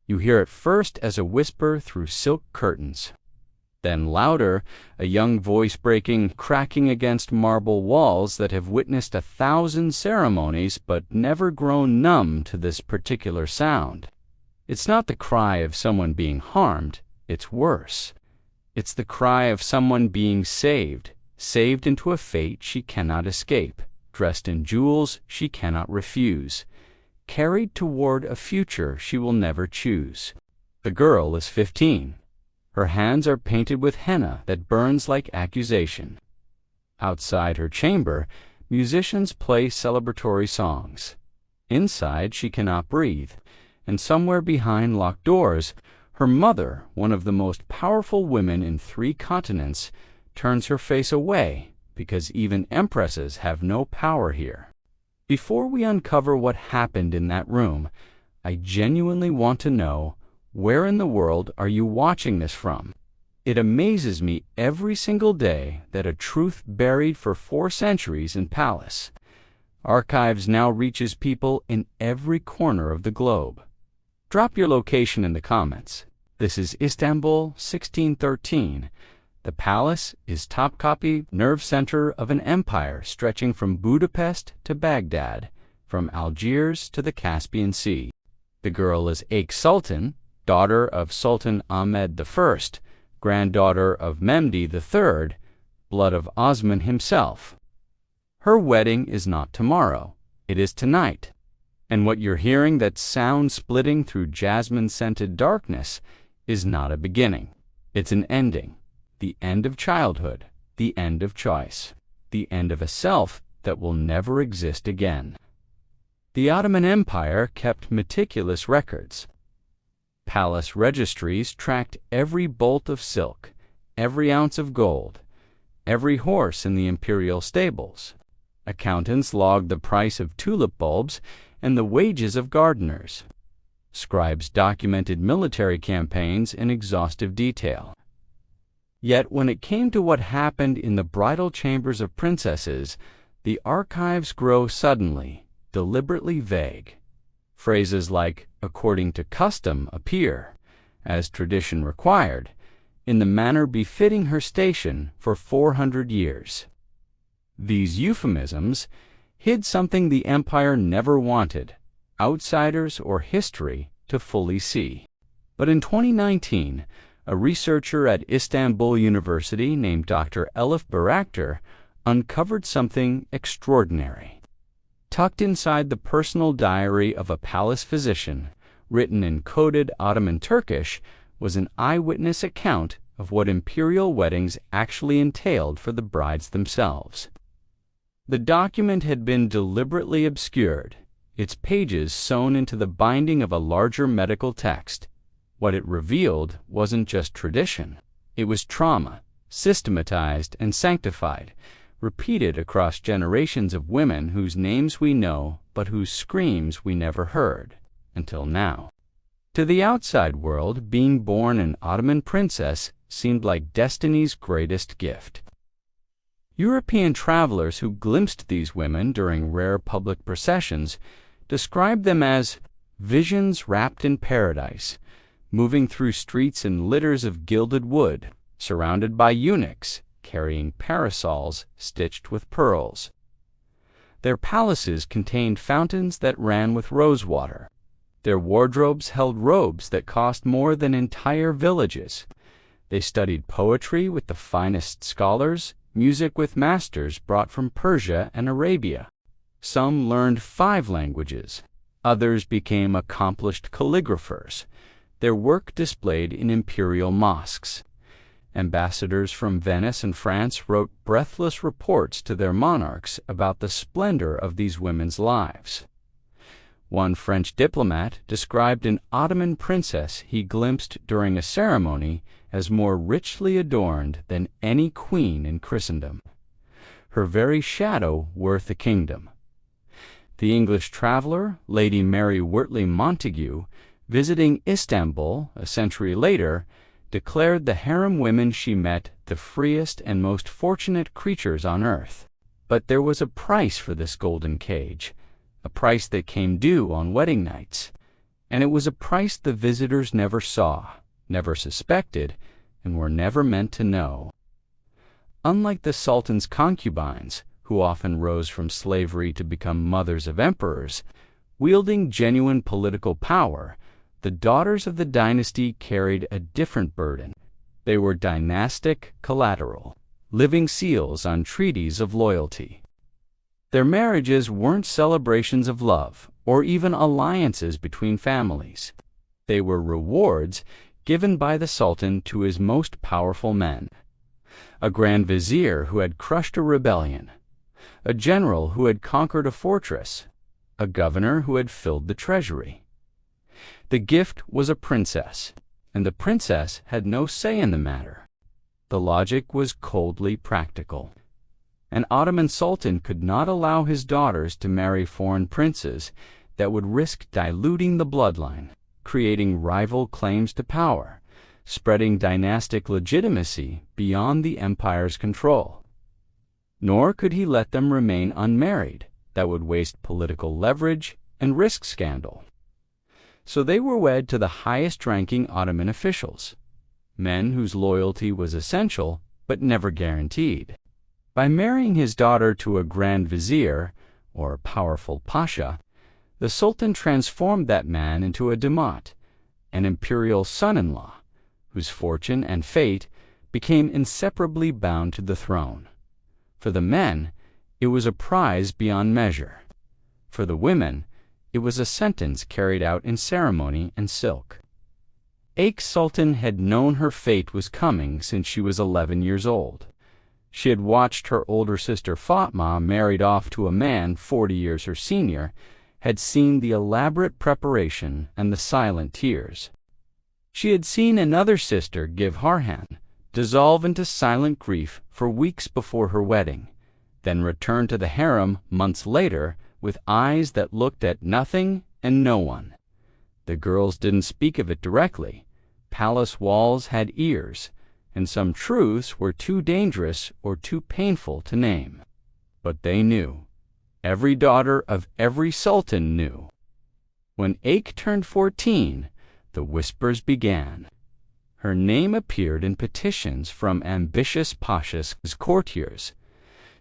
You hear it first as a whisper through silk curtains. Then louder, a young voice breaking, cracking against marble walls that have witnessed 1,000 ceremonies but never grown numb to this particular sound. It's not the cry of someone being harmed, it's worse. It's the cry of someone being saved into a fate she cannot escape, dressed in jewels she cannot refuse, carried toward a future she will never choose. The girl is 15. Her hands are painted with henna that burns like accusation. Outside her chamber, musicians play celebratory songs. Inside, she cannot breathe, and somewhere behind locked doors, her mother, one of the most powerful women in 3 continents, turns her face away because even empresses have no power here. Before we uncover what happened in that room, I genuinely want to know, where in the world are you watching this from? It amazes me every single day that a truth buried for 4 centuries in Palace Archives now reaches people in every corner of the globe. Drop your location in the comments. This is Istanbul, 1613. The palace is Topkapi, nerve center of an empire stretching from Budapest to Baghdad, from Algiers to the Caspian Sea. The girl is Ake Sultan, daughter of Sultan Ahmed I, granddaughter of Mehdi III, blood of Osman himself. Her wedding is not tomorrow, it is tonight. And what you're hearing, that sound splitting through jasmine-scented darkness, is not a beginning. It's an ending. The end of childhood, the end of choice, the end of a self that will never exist again. The Ottoman Empire kept meticulous records. Palace registries tracked every bolt of silk, every ounce of gold, every horse in the imperial stables. Accountants logged the price of tulip bulbs and the wages of gardeners. Scribes documented military campaigns in exhaustive detail. Yet when it came to what happened in the bridal chambers of princesses, the archives grow suddenly, deliberately vague. Phrases like "according to custom" appear, as tradition required, in the manner befitting her station for 400 years. These euphemisms hid something the empire never wanted outsiders or history to fully see. But in 2019, a researcher at Istanbul University named Dr. Elif Baraktar uncovered something extraordinary. Tucked inside the personal diary of a palace physician, written in coded Ottoman Turkish, was an eyewitness account of what imperial weddings actually entailed for the brides themselves. The document had been deliberately obscured, its pages sewn into the binding of a larger medical text. What it revealed wasn't just tradition. It was trauma, systematized and sanctified, repeated across generations of women whose names we know but whose screams we never heard, until now. To the outside world, being born an Ottoman princess seemed like destiny's greatest gift. European travelers who glimpsed these women during rare public processions described them as visions wrapped in paradise, moving through streets in litters of gilded wood, surrounded by eunuchs, carrying parasols stitched with pearls. Their palaces contained fountains that ran with rosewater. Their wardrobes held robes that cost more than entire villages. They studied poetry with the finest scholars, music with masters brought from Persia and Arabia. Some learned 5 languages. Others became accomplished calligraphers, their work displayed in imperial mosques. Ambassadors from Venice and France wrote breathless reports to their monarchs about the splendor of these women's lives. One French diplomat described an Ottoman princess he glimpsed during a ceremony as more richly adorned than any queen in Christendom. Her very shadow worth a kingdom. The English traveler, Lady Mary Wortley Montagu, visiting Istanbul a century later, declared the harem women she met the freest and most fortunate creatures on earth. But there was a price for this golden cage, a price that came due on wedding nights. And it was a price the visitors never saw, never suspected, and were never meant to know. Unlike the Sultan's concubines, who often rose from slavery to become mothers of emperors, wielding genuine political power, the daughters of the dynasty carried a different burden. They were dynastic collateral, living seals on treaties of loyalty. Their marriages weren't celebrations of love or even alliances between families. They were rewards given by the Sultan to his most powerful men. A grand vizier who had crushed a rebellion, a general who had conquered a fortress, a governor who had filled the treasury. The gift was a princess, and the princess had no say in the matter. The logic was coldly practical. An Ottoman sultan could not allow his daughters to marry foreign princes that would risk diluting the bloodline, creating rival claims to power, spreading dynastic legitimacy beyond the empire's control. Nor could he let them remain unmarried. That would waste political leverage and risk scandal. So they were wed to the highest-ranking Ottoman officials, men whose loyalty was essential but never guaranteed. By marrying his daughter to a grand vizier, or powerful pasha, the Sultan transformed that man into a damat, an imperial son-in-law, whose fortune and fate became inseparably bound to the throne. For the men, it was a prize beyond measure. For the women, it was a sentence carried out in ceremony and silk. Aik Sultan had known her fate was coming since she was 11 years old. She had watched her older sister Fatma married off to a man 40 years her senior, had seen the elaborate preparation and the silent tears. She had seen another sister give Harhan, dissolve into silent grief for weeks before her wedding, then return to the harem months later with eyes that looked at nothing and no one. The girls didn't speak of it directly. Palace walls had ears, and some truths were too dangerous or too painful to name. But they knew. Every daughter of every sultan knew. When Aik turned 14, the whispers began. Her name appeared in petitions from ambitious pashas' courtiers,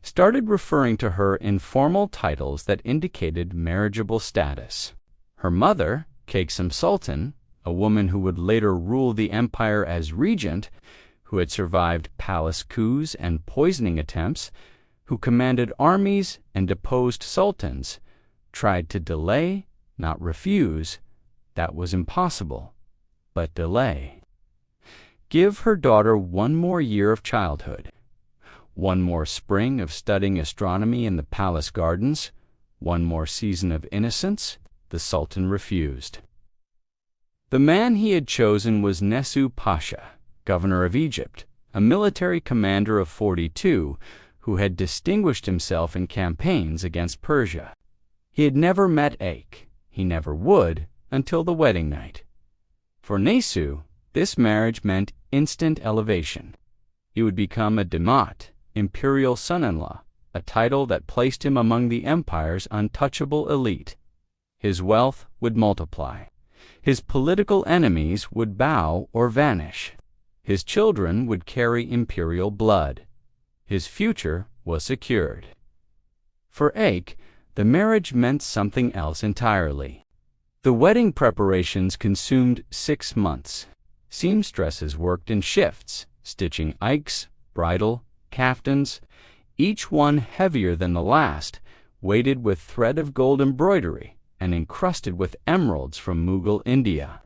started referring to her in formal titles that indicated marriageable status. Her mother, Kaksum Sultan, a woman who would later rule the empire as regent, who had survived palace coups and poisoning attempts, who commanded armies and deposed sultans, tried to delay, not refuse. That was impossible, but delay. Give her daughter one more year of childhood, one more spring of studying astronomy in the palace gardens, one more season of innocence. The Sultan refused. The man he had chosen was Nesu Pasha, governor of Egypt, a military commander of 42 who had distinguished himself in campaigns against Persia. He had never met Aik. He never would until the wedding night. For Nesu, this marriage meant instant elevation. He would become a damat, imperial son-in-law, a title that placed him among the empire's untouchable elite. His wealth would multiply. His political enemies would bow or vanish. His children would carry imperial blood. His future was secured. For Aik, the marriage meant something else entirely. The wedding preparations consumed 6 months. Seamstresses worked in shifts, stitching ikes, bridal, kaftans, each one heavier than the last, weighted with thread of gold embroidery and encrusted with emeralds from Mughal India.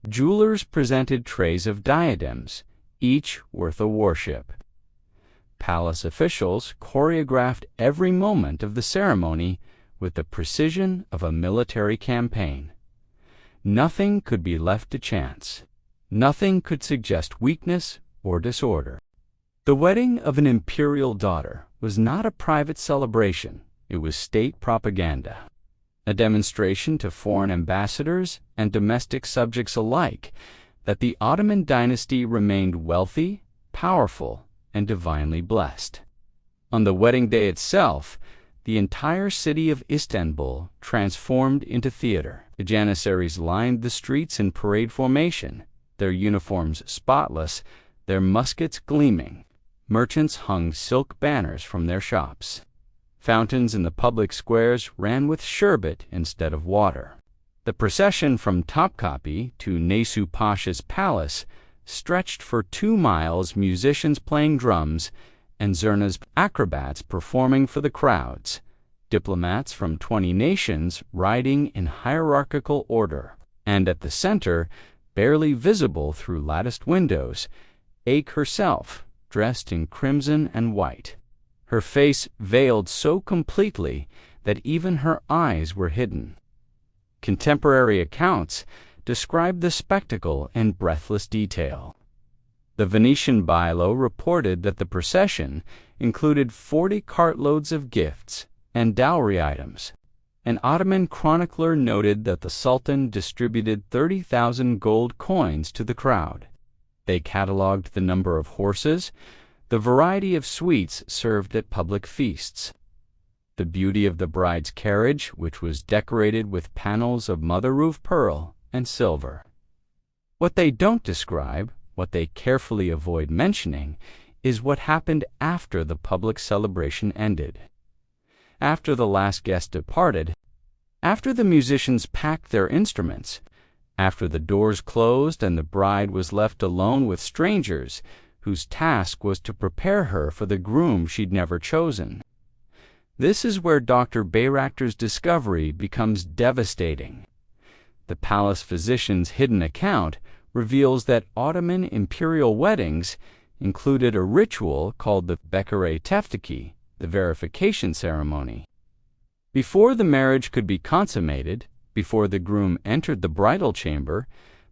Jewelers presented trays of diadems, each worth a warship. Palace officials choreographed every moment of the ceremony with the precision of a military campaign. Nothing could be left to chance. Nothing could suggest weakness or disorder. The wedding of an imperial daughter was not a private celebration. It was state propaganda, a demonstration to foreign ambassadors and domestic subjects alike that the Ottoman dynasty remained wealthy, powerful, and divinely blessed. On the wedding day itself, the entire city of Istanbul transformed into theater. The Janissaries lined the streets in parade formation, their uniforms spotless, their muskets gleaming. Merchants hung silk banners from their shops. Fountains in the public squares ran with sherbet instead of water. The procession from Topkapi to Nesu Pasha's palace stretched for 2 miles, musicians playing drums and Zurna's acrobats performing for the crowds, diplomats from 20 nations riding in hierarchical order. And at the center, barely visible through latticed windows, Aik herself, dressed in crimson and white, her face veiled so completely that even her eyes were hidden. Contemporary accounts describe the spectacle in breathless detail. The Venetian Bailo reported that the procession included 40 cartloads of gifts and dowry items. An Ottoman chronicler noted that the Sultan distributed 30,000 gold coins to the crowd. They catalogued the number of horses, the variety of sweets served at public feasts, the beauty of the bride's carriage, which was decorated with panels of mother-of pearl and silver. What they don't describe, what they carefully avoid mentioning, is what happened after the public celebration ended. After the last guest departed, after the musicians packed their instruments, after the doors closed and the bride was left alone with strangers whose task was to prepare her for the groom she'd never chosen. This is where Dr. Bayraktar's discovery becomes devastating. The palace physician's hidden account reveals that Ottoman imperial weddings included a ritual called the Bekare Teftiki, the verification ceremony. Before the marriage could be consummated, before the groom entered the bridal chamber,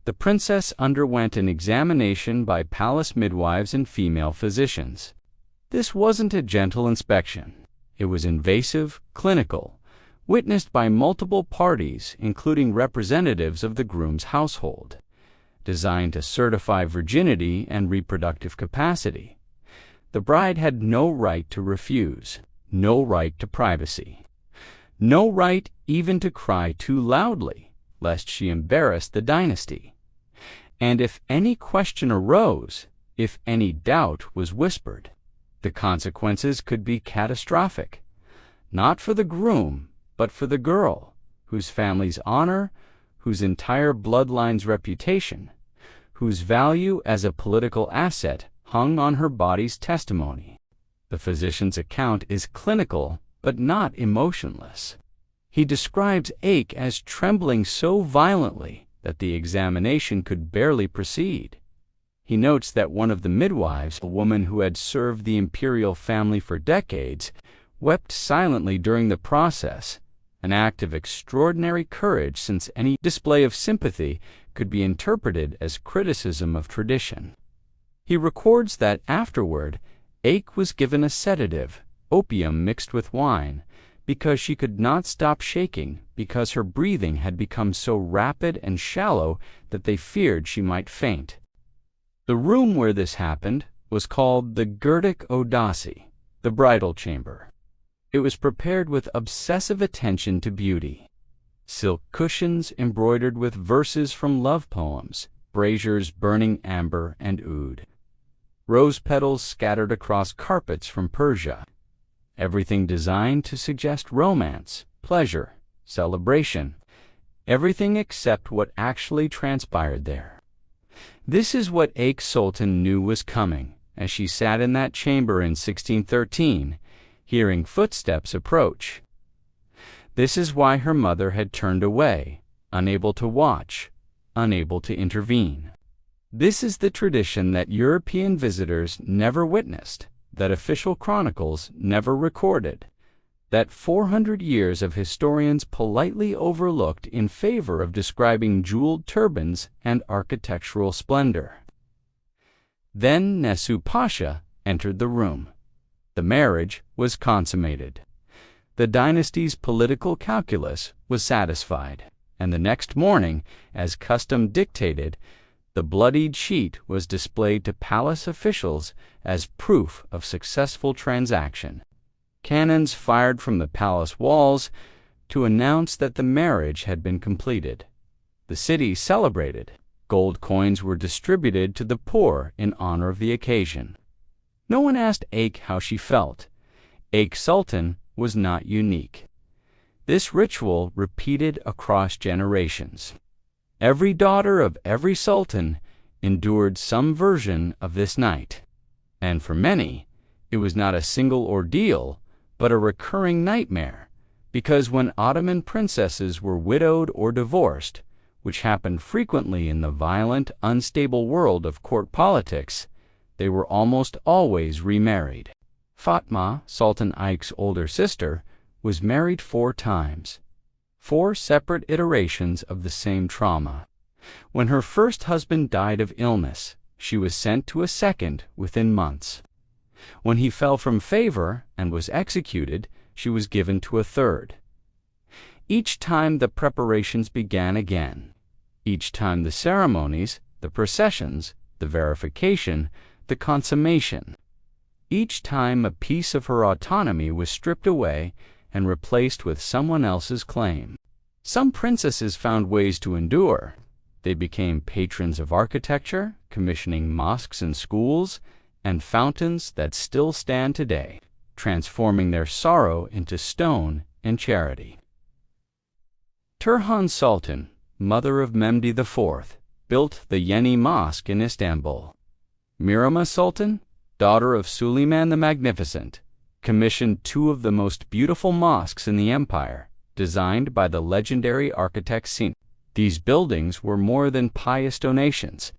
the princess underwent an examination by palace midwives and female physicians. This wasn't a gentle inspection. It was invasive, clinical, witnessed by multiple parties, including representatives of the groom's household, designed to certify virginity and reproductive capacity. The bride had no right to refuse, no right to privacy, no right even to cry too loudly, lest she embarrass the dynasty. And if any question arose, if any doubt was whispered, the consequences could be catastrophic, not for the groom, but for the girl, whose family's honor, whose entire bloodline's reputation, whose value as a political asset hung on her body's testimony. The physician's account is clinical, but not emotionless. He describes Aik as trembling so violently that the examination could barely proceed. He notes that one of the midwives, a woman who had served the imperial family for decades, wept silently during the process, an act of extraordinary courage since any display of sympathy could be interpreted as criticism of tradition. He records that afterward, Aik was given a sedative, opium mixed with wine, because she could not stop shaking because her breathing had become so rapid and shallow that they feared she might faint. The room where this happened was called the Gerdek Odasi, the bridal chamber. It was prepared with obsessive attention to beauty. Silk cushions embroidered with verses from love poems, braziers burning amber and oud. Rose petals scattered across carpets from Persia. Everything designed to suggest romance, pleasure, celebration. Everything except what actually transpired there. This is what Aik Sultan knew was coming as she sat in that chamber in 1613, hearing footsteps approach. This is why her mother had turned away, unable to watch, unable to intervene. This is the tradition that European visitors never witnessed, that official chronicles never recorded, that 400 years of historians politely overlooked in favor of describing jeweled turbans and architectural splendor. Then Nesu Pasha entered the room. The marriage was consummated. The dynasty's political calculus was satisfied, and the next morning, as custom dictated, the bloodied sheet was displayed to palace officials as proof of successful transaction. Cannons fired from the palace walls to announce that the marriage had been completed. The city celebrated. Gold coins were distributed to the poor in honor of the occasion. No one asked Aik how she felt. Aik Sultan was not unique. This ritual repeated across generations. Every daughter of every sultan endured some version of this night. And for many, it was not a single ordeal, but a recurring nightmare, because when Ottoman princesses were widowed or divorced, which happened frequently in the violent, unstable world of court politics, they were almost always remarried. Fatma, Sultan Aik's older sister, was married 4 times, 4 separate iterations of the same trauma. When her first husband died of illness, she was sent to a second within months. When he fell from favor and was executed, she was given to a third. Each time the preparations began again. Each time the ceremonies, the processions, the verification, the consummation. Each time a piece of her autonomy was stripped away and replaced with someone else's claim. Some princesses found ways to endure. They became patrons of architecture, commissioning mosques and schools, and fountains that still stand today, transforming their sorrow into stone and charity. Turhan Sultan, mother of Mehdi IV, built the Yeni Mosque in Istanbul. Miriam Sultan, daughter of Suleiman the Magnificent, commissioned 2 of the most beautiful mosques in the empire, designed by the legendary architect Sin. These buildings were more than pious donations.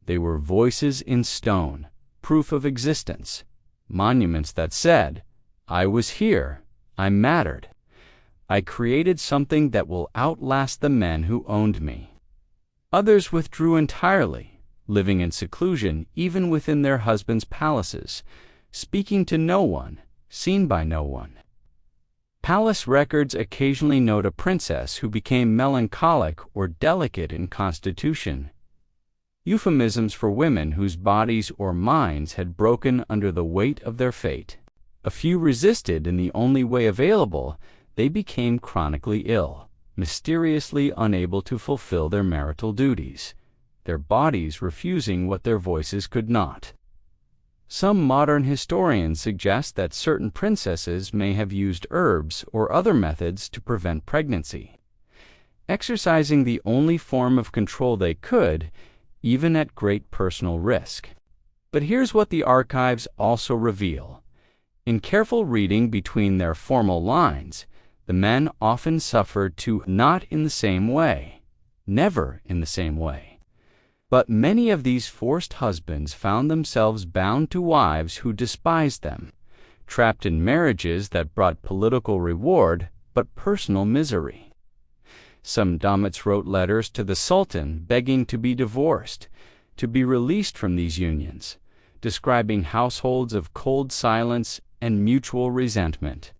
They were voices in stone, proof of existence, monuments that said, "I was here, I mattered. I created something that will outlast the men who owned me." Others withdrew entirely, living in seclusion even within their husbands' palaces, speaking to no one, seen by no one. Palace records occasionally note a princess who became melancholic or delicate in constitution, euphemisms for women whose bodies or minds had broken under the weight of their fate. A few resisted in the only way available. They became chronically ill, mysteriously unable to fulfill their marital duties, their bodies refusing what their voices could not. Some modern historians suggest that certain princesses may have used herbs or other methods to prevent pregnancy, exercising the only form of control they could, even at great personal risk. But here's what the archives also reveal. In careful reading between their formal lines, the men often suffered to not in the same way, never in the same way. But many of these forced husbands found themselves bound to wives who despised them, trapped in marriages that brought political reward but personal misery. Some damits wrote letters to the Sultan begging to be divorced, to be released from these unions, describing households of cold silence and mutual resentment.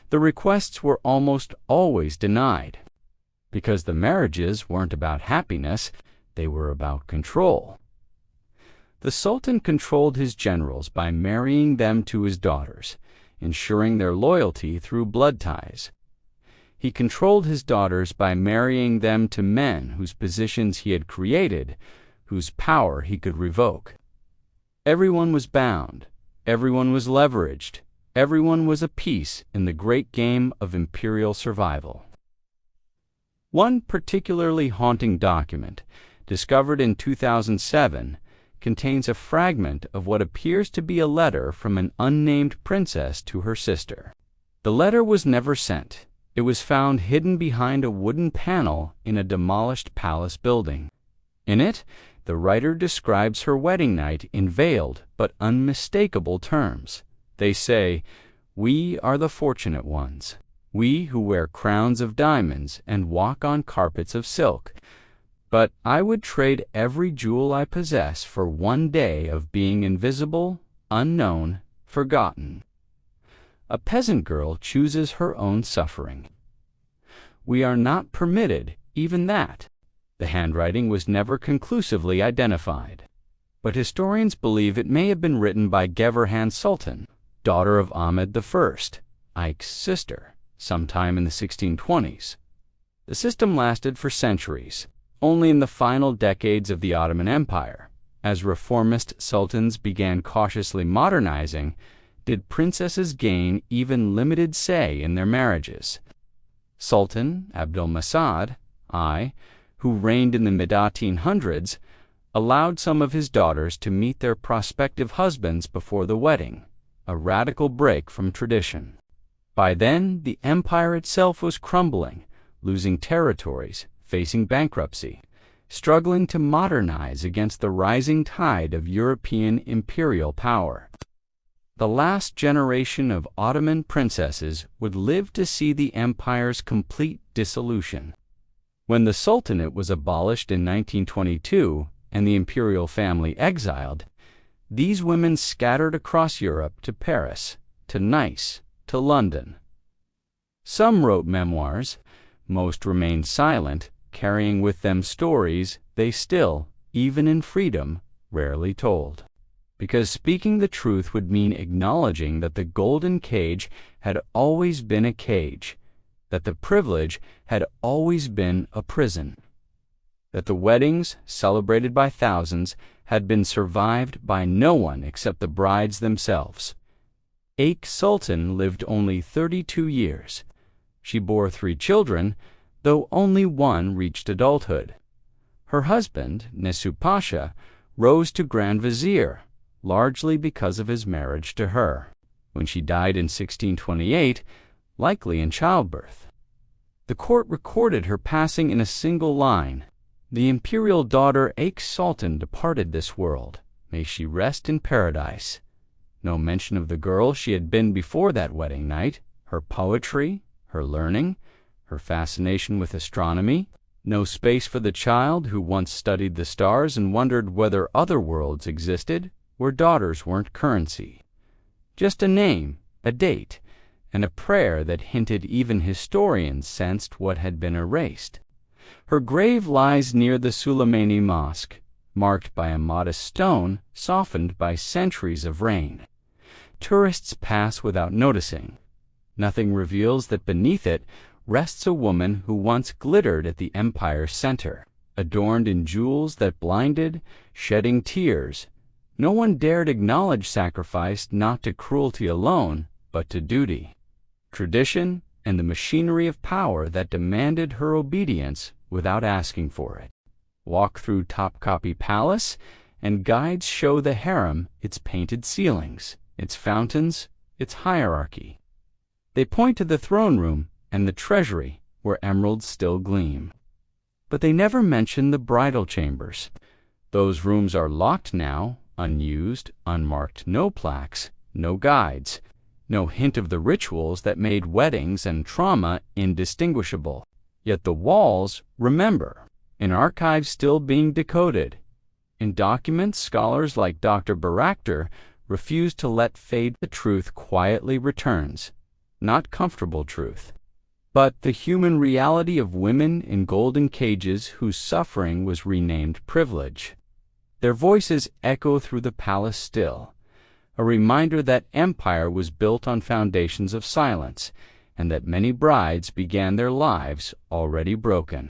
The requests were almost always denied, because the marriages weren't about happiness, they were about control. The Sultan controlled his generals by marrying them to his daughters, ensuring their loyalty through blood ties. He controlled his daughters by marrying them to men whose positions he had created, whose power he could revoke. Everyone was bound, everyone was leveraged, everyone was a piece in the great game of imperial survival. One particularly haunting document, discovered in 2007, contains a fragment of what appears to be a letter from an unnamed princess to her sister. The letter was never sent. It was found hidden behind a wooden panel in a demolished palace building. In it, the writer describes her wedding night in veiled but unmistakable terms. They say, "We are the fortunate ones, we who wear crowns of diamonds and walk on carpets of silk. But I would trade every jewel I possess for one day of being invisible, unknown, forgotten." A peasant girl chooses her own suffering. We are not permitted even that. The handwriting was never conclusively identified, but historians believe it may have been written by Geverhan Sultan, daughter of Ahmed I, Ike's sister, sometime in the 1620s. The system lasted for centuries. Only in the final decades of the Ottoman Empire, as reformist sultans began cautiously modernizing, did princesses gain even limited say in their marriages. Sultan Abdulmasad I, who reigned in the mid-1800s, allowed some of his daughters to meet their prospective husbands before the wedding, a radical break from tradition. By then, the empire itself was crumbling, losing territories, facing bankruptcy, struggling to modernize against the rising tide of European imperial power. The last generation of Ottoman princesses would live to see the empire's complete dissolution. When the Sultanate was abolished in 1922 and the imperial family exiled, these women scattered across Europe to Paris, to Nice, to London. Some wrote memoirs, most remained silent, carrying with them stories they still, even in freedom, rarely told. Because speaking the truth would mean acknowledging that the golden cage had always been a cage, that the privilege had always been a prison, that the weddings, celebrated by thousands, had been survived by no one except the brides themselves. Aik Sultan lived only 32 years. She bore 3 children, though only one reached adulthood. Her husband, Nesu Pasha, rose to Grand Vizier, largely because of his marriage to her, when she died in 1628, likely in childbirth. The court recorded her passing in a single line: "The imperial daughter Aik Sultan departed this world. May she rest in paradise." No mention of the girl she had been before that wedding night, her poetry, her learning, her fascination with astronomy. No space for the child who once studied the stars and wondered whether other worlds existed where daughters weren't currency. Just a name, a date, and a prayer that hinted even historians sensed what had been erased. Her grave lies near the Suleimani Mosque, marked by a modest stone softened by centuries of rain. Tourists pass without noticing. Nothing reveals that beneath it rests a woman who once glittered at the empire's center, adorned in jewels that blinded, shedding tears. No one dared acknowledge sacrifice not to cruelty alone, but to duty, tradition, and the machinery of power that demanded her obedience without asking for it. Walk through Topkapi Palace, and guides show the harem its painted ceilings, its fountains, its hierarchy. They point to the throne room and the treasury where emeralds still gleam. But they never mention the bridal chambers. Those rooms are locked now, unused, unmarked, no plaques, no guides, no hint of the rituals that made weddings and trauma indistinguishable. Yet the walls remember, in archives still being decoded. In documents, scholars like Dr. Baraktar refuse to let fade. The truth quietly returns, not comfortable truth, but the human reality of women in golden cages whose suffering was renamed privilege. Their voices echo through the palace still, a reminder that empire was built on foundations of silence, and that many brides began their lives already broken.